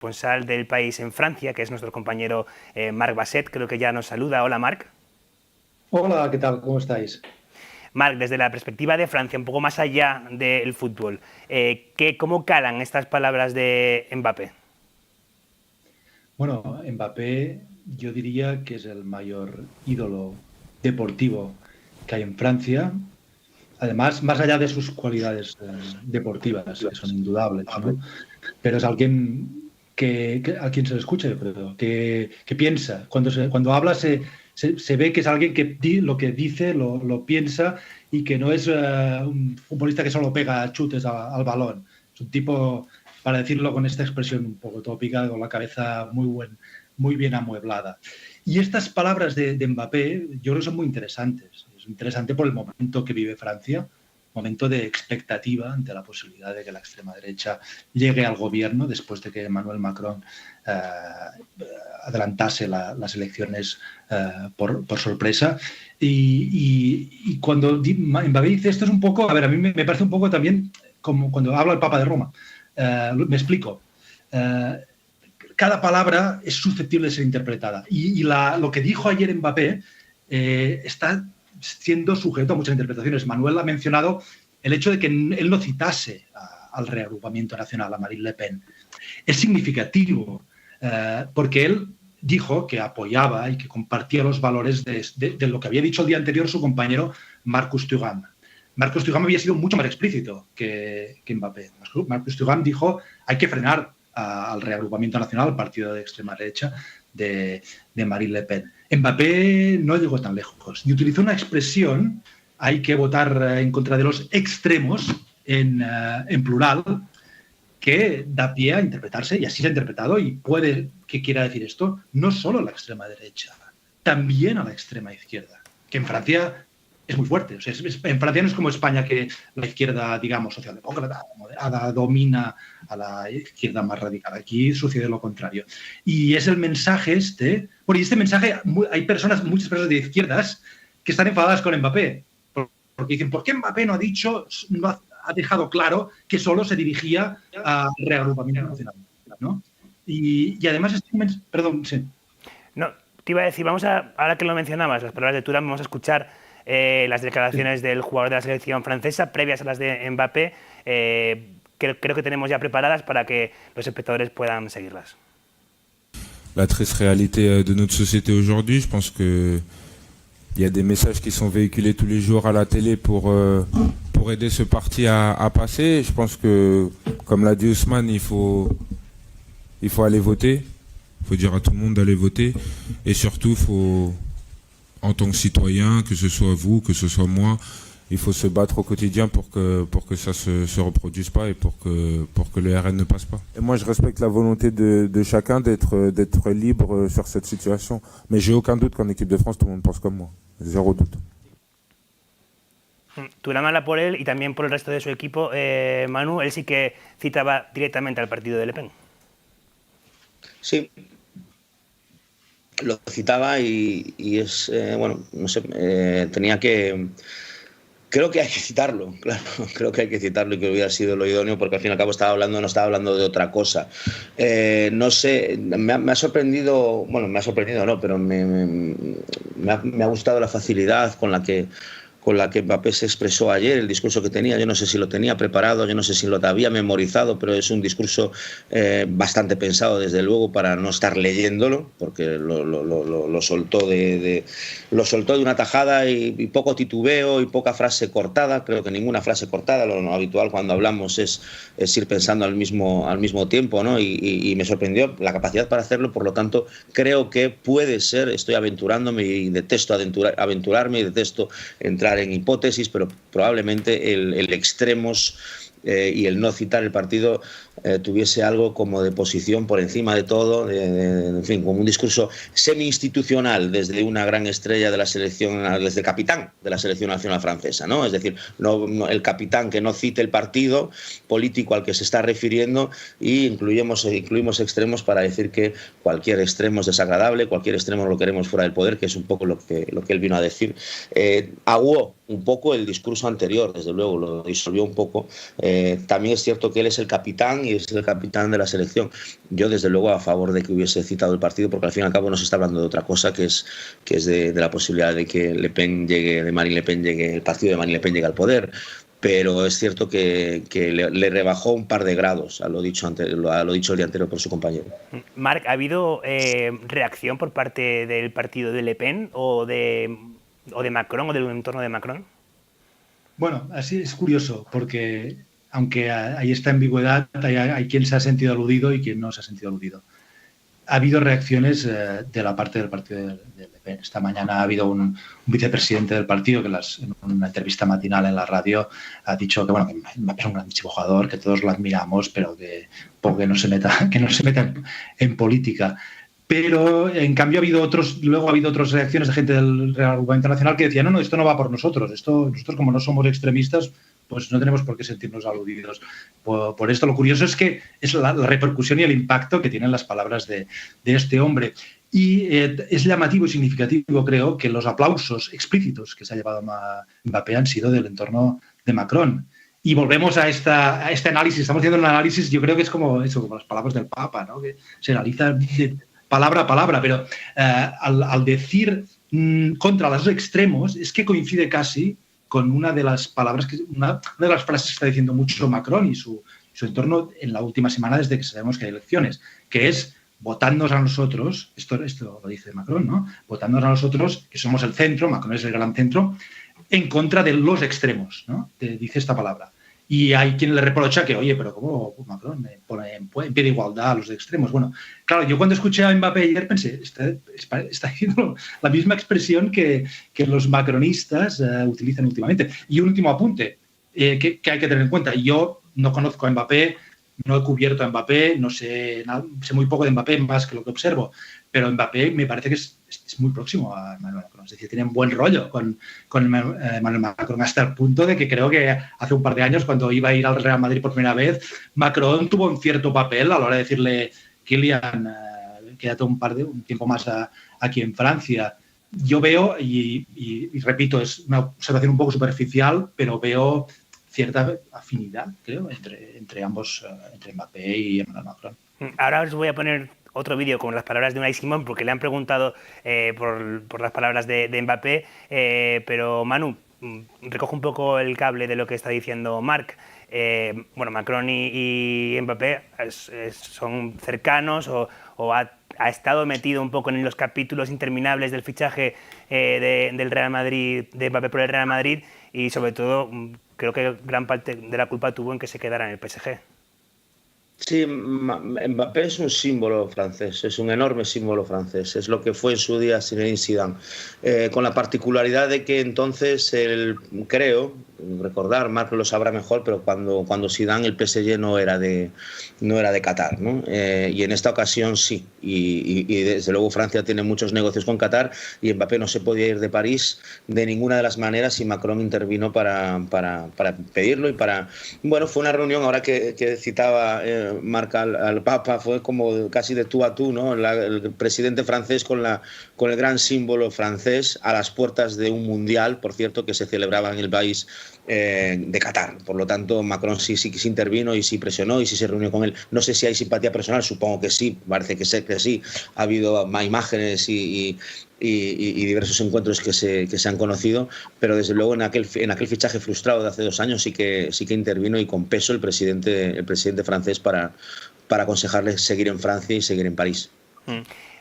corresponsal del País en Francia, que es nuestro compañero Marc Basset, creo que ya nos saluda. Hola, Marc. Hola, ¿qué tal? ¿Cómo estáis? Marc, desde la perspectiva de Francia, un poco más allá del fútbol, ¿cómo calan estas palabras de Mbappé? Bueno, Mbappé yo diría que es el mayor ídolo deportivo que hay en Francia. Además, más allá de sus cualidades deportivas, que son indudables, ¿no? Pero es alguien a quien se le escucha, yo creo, que piensa. Cuando habla se ve que es alguien que lo que dice lo piensa y que no es un futbolista que solo pega chutes al balón. Es un tipo, para decirlo con esta expresión un poco tópica, con la cabeza muy bien amueblada. Y estas palabras de Mbappé yo creo que son muy interesantes. Es interesante por el momento que vive Francia, momento de expectativa ante la posibilidad de que la extrema derecha llegue al gobierno después de que Emmanuel Macron adelantase las elecciones por sorpresa. Y cuando Mbappé dice esto es un poco, a ver, a mí me parece un poco también como cuando habla el Papa de Roma. Me explico. Cada palabra es susceptible de ser interpretada. Y lo que dijo ayer Mbappé está siendo sujeto a muchas interpretaciones. Manuel ha mencionado el hecho de que él no citase al reagrupamiento nacional, a Marine Le Pen. Es significativo porque él dijo que apoyaba y que compartía los valores de lo que había dicho el día anterior su compañero Marcus Thuram. Marcus Thuram había sido mucho más explícito que Mbappé. Marcus Thuram dijo hay que frenar al reagrupamiento nacional, al partido de extrema derecha de Marine Le Pen. Mbappé no llegó tan lejos y utilizó una expresión, hay que votar en contra de los extremos, en plural, que da pie a interpretarse, y así se ha interpretado, y puede que quiera decir esto, no solo a la extrema derecha, también a la extrema izquierda, que en Francia es muy fuerte. O sea, en Francia no es como España, que la izquierda, digamos, socialdemócrata, moderada, domina a la izquierda más radical. Aquí sucede lo contrario. Y es el mensaje este. Bueno, y este mensaje, hay muchas personas de izquierdas que están enfadadas con Mbappé, porque dicen, ¿por qué Mbappé no ha dejado claro que solo se dirigía al reagrupamiento nacional, ¿no? Y además, perdón, sí. No, te iba a decir, ahora que lo mencionabas, las palabras de Thuram, vamos a escuchar las declaraciones del jugador de la selección francesa previas a las de Mbappé. Creo que tenemos ya preparadas para que los espectadores puedan seguirlas. La triste réalité de notre société aujourd'hui, je pense que il y a des messages qui sont véhiculés tous les jours à la télé pour aider ce parti à passer. Je pense que, comme l'a dit Ousmane, il faut aller voter. Il faut dire à tout le monde d'aller voter. Et surtout, en tant que citoyen, que ce soit vous, que ce soit moi, il faut se battre au quotidien pour que ça se reproduise pas et pour que le RN ne passe pas. Et moi, je respecte la volonté de chacun d'être libre sur cette situation. Mais j'ai aucun doute qu'en équipe de France, tout le monde pense comme moi. Zéro doute. Thuram habla por él y también por el resto de su equipo. Manu, él sí que citaba directamente al partido de Le Pen. Sí, lo citaba y es, bueno, no sé, tenía que... Creo que hay que citarlo, claro, creo que hay que citarlo y que hubiera sido lo idóneo, porque al fin y al cabo no estaba hablando de otra cosa. No sé, me ha sorprendido, bueno, me ha sorprendido no, pero me ha gustado la facilidad con la que Mbappé se expresó ayer, el discurso que tenía. Yo no sé si lo tenía preparado, yo no sé si lo había memorizado, pero es un discurso bastante pensado, desde luego, para no estar leyéndolo, porque lo soltó de una tajada y poco titubeo y poca frase cortada. Creo que ninguna frase cortada. Lo habitual cuando hablamos es ir pensando al mismo tiempo, ¿no? Y me sorprendió la capacidad para hacerlo. Por lo tanto, creo que puede ser, estoy aventurándome y detesto aventurarme y detesto entrar en hipótesis, pero probablemente el extremos y el no citar el partido tuviese algo como de posición por encima de todo, en fin, como un discurso semi-institucional desde una gran estrella de la selección, desde el capitán de la selección nacional francesa, ¿no? Es decir, no el capitán que no cite el partido político al que se está refiriendo, y incluimos extremos para decir que cualquier extremo es desagradable, cualquier extremo lo queremos fuera del poder, que es un poco lo que él vino a decir. Aguó un poco el discurso anterior, desde luego, lo disolvió un poco. También es cierto que él es el capitán y es el capitán de la selección. Yo, desde luego, a favor de que hubiese citado el partido, porque al fin y al cabo no se está hablando de otra cosa, que es de la posibilidad de que Marine Le Pen llegue, el partido de Marine Le Pen llegue al poder. Pero es cierto que le rebajó un par de grados a lo dicho el día anterior por su compañero. Marc, ¿ha habido reacción por parte del partido de Le Pen o de Macron o del entorno de Macron? Bueno, así es curioso, porque aunque hay esta ambigüedad, hay quien se ha sentido aludido y quien no se ha sentido aludido. Ha habido reacciones de la parte del partido de Le Pen. Esta mañana ha habido un vicepresidente del partido que en una entrevista matinal en la radio ha dicho que, bueno, que Mbappé es un grandísimo jugador, que todos lo admiramos, pero que no se meta en política. Pero, en cambio, luego ha habido otras reacciones de gente del Real Grupo Internacional que decían, no, esto no va por nosotros. Nosotros, como no somos extremistas, pues no tenemos por qué sentirnos aludidos. Por esto, lo curioso es que es la repercusión y el impacto que tienen las palabras de este hombre. Y es llamativo y significativo, creo, que los aplausos explícitos que se ha llevado a Mbappé han sido del entorno de Macron. Y volvemos a este análisis. Estamos haciendo un análisis, yo creo que es como eso, como las palabras del Papa, ¿no? Que se analiza de palabra a palabra, pero al decir contra los extremos, es que coincide casi con una de las palabras, una de las frases que está diciendo mucho Macron y su entorno en la última semana desde que sabemos que hay elecciones, que es votadnos a nosotros, esto lo dice Macron, ¿no? Votadnos a nosotros, que somos el centro, Macron es el gran centro, en contra de los extremos, ¿no? Dice esta palabra. Y hay quien le reprocha que, oye, pero ¿cómo Macron pone en pie de igualdad a los extremos? Bueno, claro, yo cuando escuché a Mbappé ayer pensé, está diciendo la misma expresión que los macronistas utilizan últimamente. Y un último apunte que hay que tener en cuenta. Yo no conozco a Mbappé, no he cubierto a Mbappé, no sé muy poco de Mbappé más que lo que observo, pero Mbappé me parece que es muy próximo a Emmanuel Macron. Es decir, tiene un buen rollo con Emmanuel Macron, hasta el punto de que creo que hace un par de años, cuando iba a ir al Real Madrid por primera vez, Macron tuvo un cierto papel a la hora de decirle, Kylian, quédate un tiempo más aquí en Francia. Yo veo, y repito, es una observación un poco superficial, pero veo cierta afinidad, creo, entre ambos, entre Mbappé y Emmanuel Macron. Ahora os voy a poner otro vídeo con las palabras de Unai Simón, porque le han preguntado por las palabras de Mbappé, pero Manu, recoge un poco el cable de lo que está diciendo Marc. Bueno, Macron y Mbappé son cercanos o ha estado metido un poco en los capítulos interminables del fichaje del Real Madrid, de Mbappé por el Real Madrid, y sobre todo creo que gran parte de la culpa tuvo en que se quedara en el PSG. Sí, Mbappé es un símbolo francés, es un enorme símbolo francés, es lo que fue en su día Zinedine Zidane, con la particularidad de que entonces, creo recordar, Marc lo sabrá mejor, pero cuando Zidane el PSG no era de Qatar, ¿no? Y en esta ocasión sí, y desde luego Francia tiene muchos negocios con Qatar y Mbappé no se podía ir de París de ninguna de las maneras y Macron intervino para pedirlo y bueno, fue una reunión, ahora que citaba Marc al Papa, fue como casi de tú a tú, ¿no? El presidente francés con el gran símbolo francés a las puertas de un mundial, por cierto, que se celebraba en el país de Qatar. Por lo tanto, Macron sí intervino y sí presionó y sí se reunió con él. No sé si hay simpatía personal, supongo que sí, parece que sí. Ha habido más imágenes y diversos encuentros que se han conocido, pero desde luego en aquel fichaje frustrado de hace 2 años sí que intervino y con peso el presidente francés para aconsejarle seguir en Francia y seguir en París.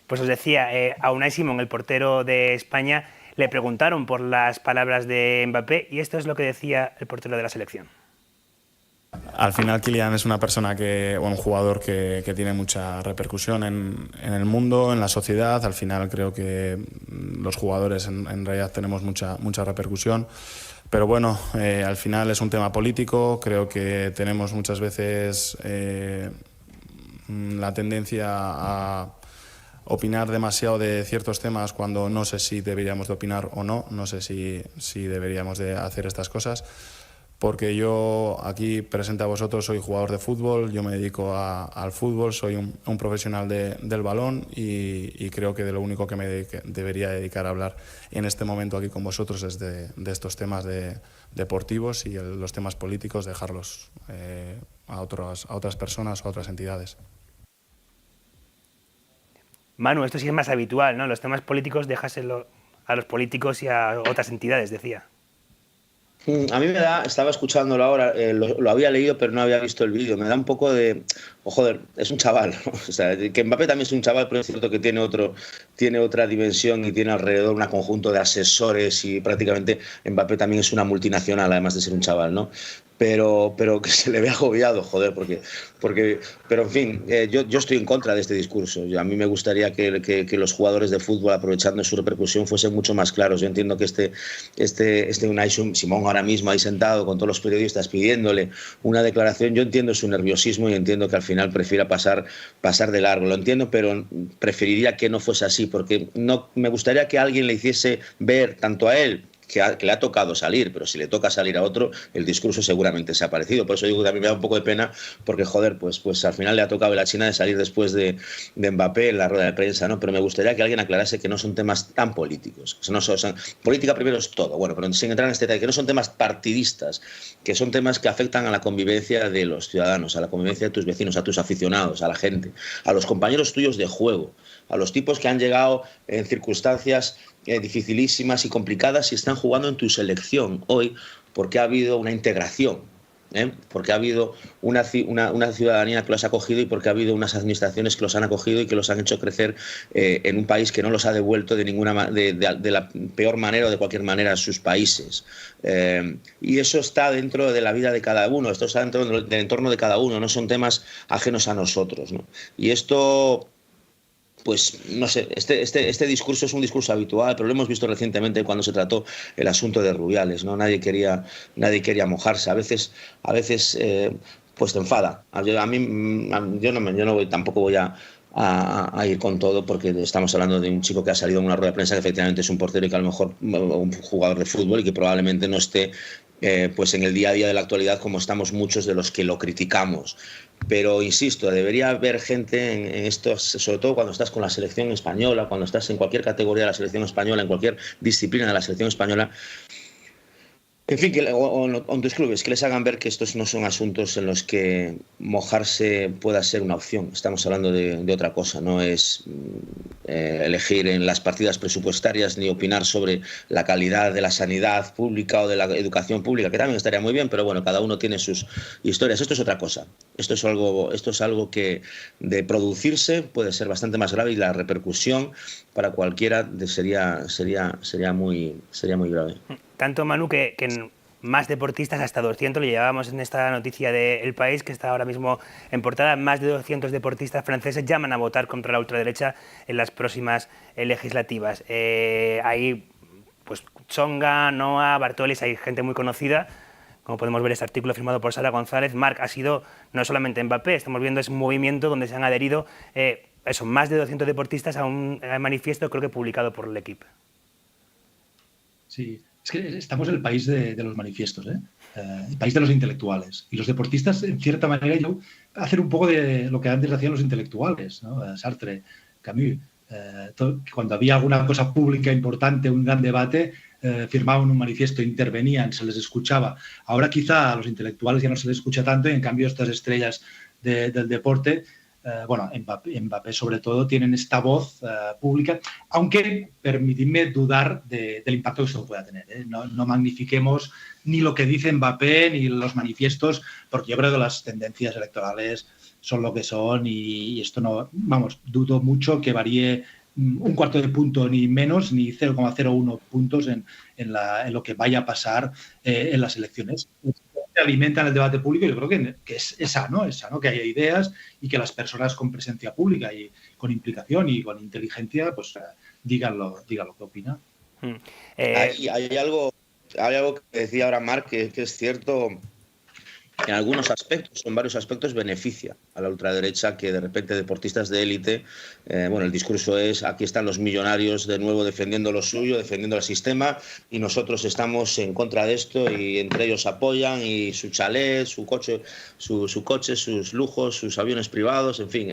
Pues os decía, a Unai Simón, el portero de España, le preguntaron por las palabras de Mbappé y esto es lo que decía el portero de la selección. Al final Kylian es una persona un jugador que tiene mucha repercusión en el mundo, en la sociedad. Al final creo que los jugadores en realidad tenemos mucha repercusión. Pero bueno, al final es un tema político. Creo que tenemos muchas veces la tendencia a opinar demasiado de ciertos temas cuando no sé si deberíamos de opinar o no. No sé si deberíamos de hacer estas cosas. porque yo aquí presente a vosotros soy jugador de fútbol, yo me dedico al fútbol, soy un profesional del balón y creo que de lo único que me debería dedicar a hablar en este momento aquí con vosotros es de estos temas deportivos y los temas políticos dejarlos a otras personas o a otras entidades. Manu, esto sí es más habitual, ¿no? Los temas políticos déjaselo a los políticos y a otras entidades, decía. A mí me da, estaba escuchándolo ahora, lo había leído pero no había visto el vídeo, me da un poco de, joder, es un chaval, ¿no? O sea, que Mbappé también es un chaval, pero es cierto que tiene otra dimensión y tiene alrededor un conjunto de asesores y prácticamente Mbappé también es una multinacional, además de ser un chaval, ¿no? Pero que se le ve agobiado, joder, pero en fin, yo estoy en contra de este discurso. A mí me gustaría que los jugadores de fútbol, aprovechando su repercusión, fuesen mucho más claros. Yo entiendo que este Unai Simón ahora mismo ahí sentado con todos los periodistas pidiéndole una declaración, yo entiendo su nerviosismo y entiendo que al final prefiera pasar de largo. Lo entiendo, pero preferiría que no fuese así, porque no me gustaría que alguien le hiciese ver tanto a él, que le ha tocado salir, pero si le toca salir a otro, el discurso seguramente se ha parecido. Por eso digo que a mí me da un poco de pena, porque joder, pues al final le ha tocado a la China de salir después de Mbappé en la rueda de prensa, ¿no? Pero me gustaría que alguien aclarase que no son temas tan políticos. Política primero es todo, bueno, pero sin entrar en este detalle, que no son temas partidistas, que son temas que afectan a la convivencia de los ciudadanos, a la convivencia de tus vecinos, a tus aficionados, a la gente, a los compañeros tuyos de juego, a los tipos que han llegado en circunstancias dificilísimas y complicadas y están jugando en tu selección hoy porque ha habido una integración, porque ha habido una ciudadanía que los ha acogido y porque ha habido unas administraciones que los han acogido y que los han hecho crecer en un país que no los ha devuelto de la peor manera o de cualquier manera a sus países. Y eso está dentro de la vida de cada uno, esto está dentro del entorno de cada uno, no son temas ajenos a nosotros, ¿no? Y esto... Pues no sé, este discurso es un discurso habitual, pero lo hemos visto recientemente cuando se trató el asunto de Rubiales, ¿no? Nadie quería mojarse. A veces pues te enfada. Tampoco voy a ir con todo, porque estamos hablando de un chico que ha salido en una rueda de prensa que efectivamente es un portero y que a lo mejor un jugador de fútbol y que probablemente no esté pues en el día a día de la actualidad como estamos muchos de los que lo criticamos. Pero insisto, debería haber gente en estos, sobre todo cuando estás con la selección española, cuando estás en cualquier categoría de la selección española, en cualquier disciplina de la selección española, en fin, o en tus clubes, que les hagan ver que estos no son asuntos en los que mojarse pueda ser una opción. Estamos hablando de otra cosa, no es elegir en las partidas presupuestarias ni opinar sobre la calidad de la sanidad pública o de la educación pública, que también estaría muy bien, pero bueno, cada uno tiene sus historias. Esto es otra cosa. Esto es algo que de producirse puede ser bastante más grave y la repercusión para cualquiera sería muy grave. Tanto, Manu, que más deportistas, hasta 200, le llevábamos en esta noticia de El País, que está ahora mismo en portada, más de 200 deportistas franceses llaman a votar contra la ultraderecha en las próximas legislativas. Hay pues Tsonga, Noah, Bartoles, hay gente muy conocida. Como podemos ver, este artículo firmado por Sara González. Marc, ha sido no solamente Mbappé, estamos viendo es un movimiento donde se han adherido más de 200 deportistas a un manifiesto, creo que publicado por L'Équipe. Sí, es que estamos en el país de los manifiestos, el país de los intelectuales. Y los deportistas, en cierta manera, hacen un poco de lo que antes hacían los intelectuales, ¿no? Sartre, Camus. Cuando había alguna cosa pública importante, un gran debate, firmaban un manifiesto, intervenían, se les escuchaba. Ahora quizá a los intelectuales ya no se les escucha tanto y en cambio estas estrellas del deporte, Mbappé sobre todo, tienen esta voz pública, aunque permitidme dudar del impacto que esto pueda tener. No magnifiquemos ni lo que dice Mbappé ni los manifiestos, porque yo creo que las tendencias electorales son lo que son y esto no, dudo mucho que varíe un cuarto de punto ni menos, ni 0,01 puntos en lo que vaya a pasar en las elecciones. Alimentan el debate público y yo creo que es sano que haya ideas y que las personas con presencia pública y con implicación y con inteligencia pues digan lo que opinan. Hay algo que decía ahora Marc que es cierto, en algunos aspectos, en varios aspectos, beneficia a la ultraderecha, que de repente deportistas de élite, bueno, el discurso es: aquí están los millonarios de nuevo defendiendo lo suyo, defendiendo el sistema, y nosotros estamos en contra de esto, y entre ellos apoyan, y su chalet, su coche, sus lujos, sus aviones privados, en fin,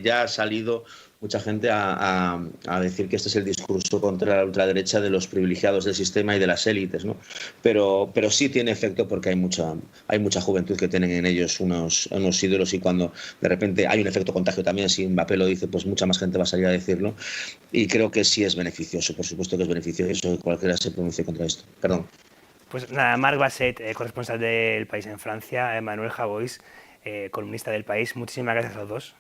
ya ha salido mucha gente a decir que este es el discurso contra la ultraderecha de los privilegiados del sistema y de las élites, ¿no? Pero sí tiene efecto, porque hay mucha juventud que tienen en ellos unos ídolos, y cuando de repente hay un efecto contagio también, si Mbappé lo dice, pues mucha más gente va a salir a decirlo, y creo que sí es beneficioso, por supuesto que es beneficioso que cualquiera se pronuncie contra esto. Perdón. Pues nada, Marc Basset, corresponsal del País en Francia, Manuel Javois, columnista del País, muchísimas gracias a los dos.